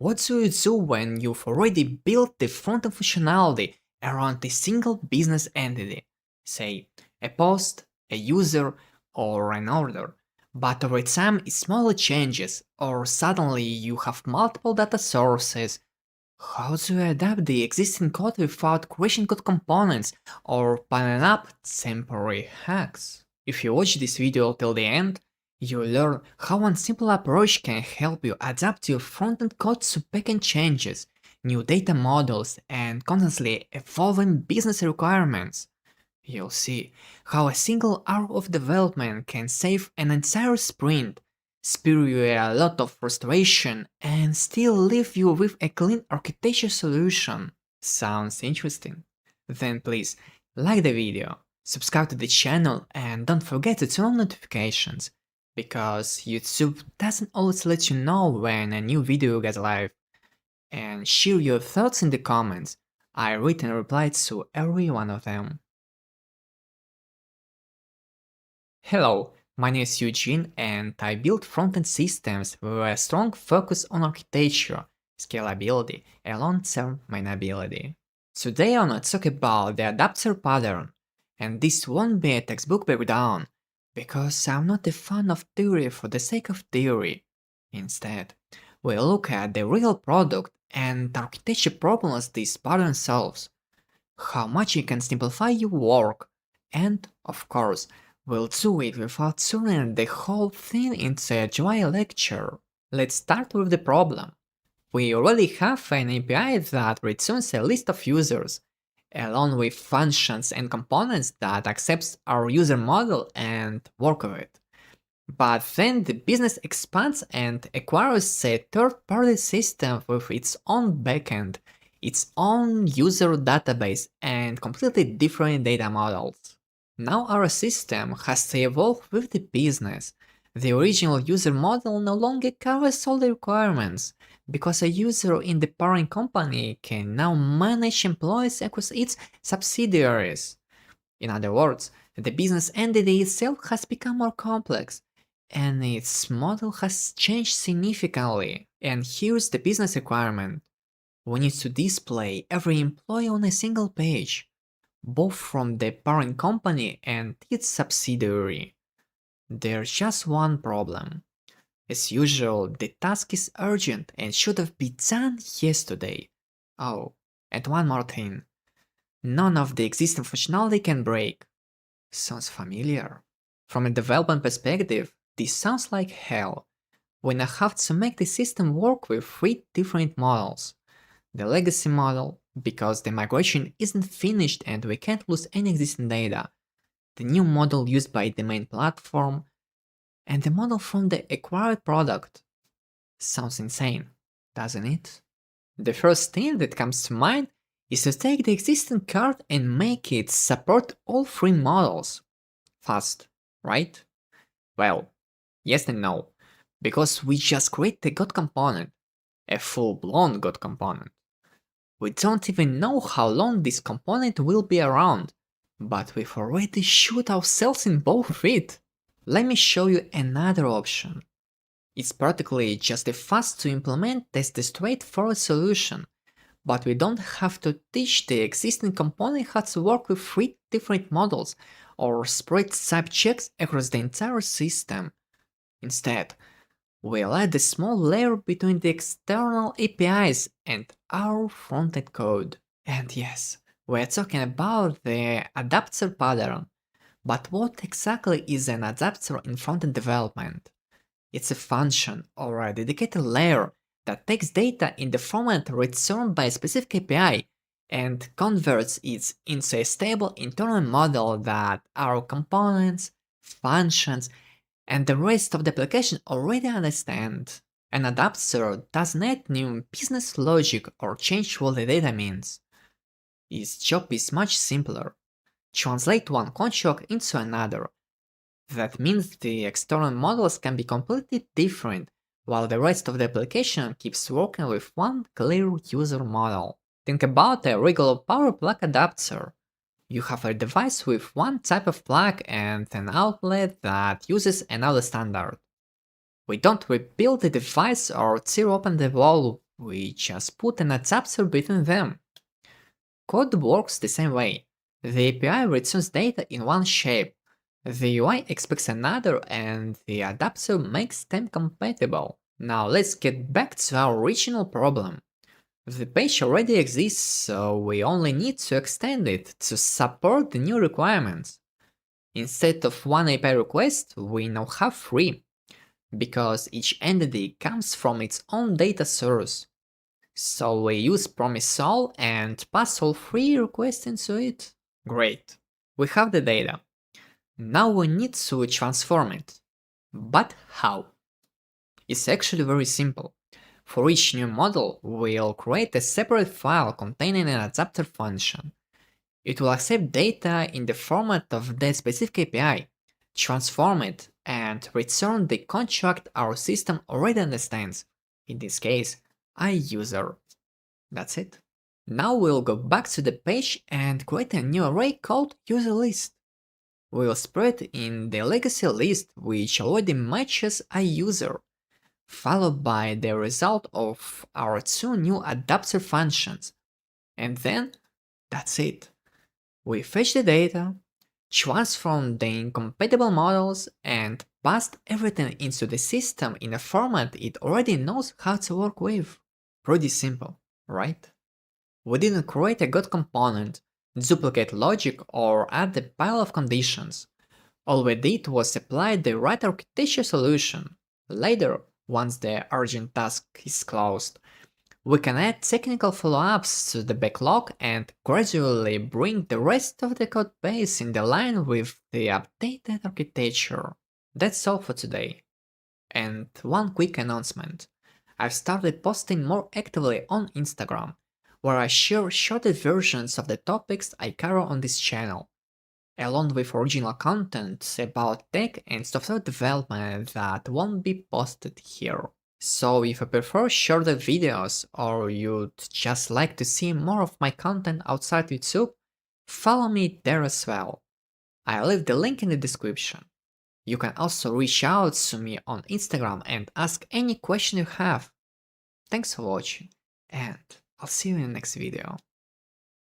What do you do when you've already built the front-end functionality around a single business entity, say a post, a user, or an order, but over time smaller changes, or suddenly you have multiple data sources? How do you adapt the existing code without crashing code components or piling up temporary hacks? If you watch this video till the end, you'll learn how one simple approach can help you adapt your front-end code to backend changes, new data models, and constantly evolving business requirements. You'll see how a single hour of development can save an entire sprint, spare you a lot of frustration, and still leave you with a clean architecture solution. Sounds interesting? Then please like the video, subscribe to the channel, and don't forget to turn on notifications, because YouTube doesn't always let you know when a new video goes live. And share your thoughts in the comments. I read and reply to every one of them. Hello, my name is Eugene and I build front-end systems with a strong focus on architecture, scalability, and long-term maintainability. Today I want to talk about the adapter pattern, and this won't be a textbook breakdown, because I'm not a fan of theory for the sake of theory. Instead, we'll look at the real product and the architecture problems this pattern solves, how much it can simplify your work, and, of course, we'll do it without turning the whole thing into a dry lecture. Let's start with the problem. We already have an API that returns a list of users, along with functions and components that accepts our user model and work with it. But then the business expands and acquires a third-party system with its own backend, its own user database, and completely different data models. Now our system has to evolve with the business. The original user model no longer covers all the requirements, because a user in the parent company can now manage employees across its subsidiaries. In other words, the business entity itself has become more complex, and its model has changed significantly. And here's the business requirement. We need to display every employee on a single page, both from the parent company and its subsidiary. There's just one problem. As usual, the task is urgent and should have been done yesterday. Oh, and one more thing. None of the existing functionality can break. Sounds familiar? From a development perspective, this sounds like hell. We now have to make the system work with 3 different models. The legacy model, because the migration isn't finished and we can't lose any existing data. The new model used by the main platform, and the model from the acquired product. Sounds insane, doesn't it? The first thing that comes to mind is to take the existing card and make it support all 3 models. Fast, right? Well, yes and no, because we just create the God component, a full-blown God component. We don't even know how long this component will be around, but we've already shot ourselves in both feet. Let me show you another option. It's practically just a fast to implement test a straightforward solution, but we don't have to teach the existing component how to work with 3 different models or spread type checks across the entire system. Instead, we'll add a small layer between the external APIs and our frontend code. And yes, we're talking about the adapter pattern. But what exactly is an adapter in frontend development? It's a function or a dedicated layer that takes data in the format returned by a specific API and converts it into a stable internal model that our components, functions, and the rest of the application already understand. An adapter doesn't add new business logic or change what the data means. Its job is much simpler. Translate one construct into another. That means the external models can be completely different, while the rest of the application keeps working with one clear user model. Think about a regular power plug adapter. You have a device with one type of plug and an outlet that uses another standard. We don't rebuild the device or tear open the wall We just put an adapter between them. Code works the same way. The API returns data in one shape, the UI expects another, and the adapter makes them compatible. Now let's get back to our original problem. The page already exists, so we only need to extend it to support the new requirements. Instead of one API request, we now have three, because each entity comes from its own data source. So we use promise all and pass all three requests into it. Great. We have the data. Now we need to transform it. But how? It's actually very simple. For each new model, we'll create a separate file containing an adapter function. It will accept data in the format of the specific API, transform it, and return the construct our system already understands, in this case, IUser. That's it. Now we'll go back to the page and create a new array called userList. We'll spread in the legacy list which already matches IUser, followed by the result of our two new adapter functions. And then, that's it. We fetch the data, transform the incompatible models, and passed everything into the system in a format it already knows how to work with. Pretty simple, right? We didn't create a code component, duplicate logic, or add a pile of conditions. All we did was apply the right architecture solution. Later, once the urgent task is closed, we can add technical follow-ups to the backlog and gradually bring the rest of the code base in the line with the updated architecture. That's all for today. And one quick announcement. I've started posting more actively on Instagram, where I share shorter versions of the topics I cover on this channel, along with original content about tech and software development that won't be posted here. So if you prefer shorter videos or you'd just like to see more of my content outside YouTube, follow me there as well. I'll leave the link in the description. You can also reach out to me on Instagram and ask any question you have. Thanks for watching, and I'll see you in the next video.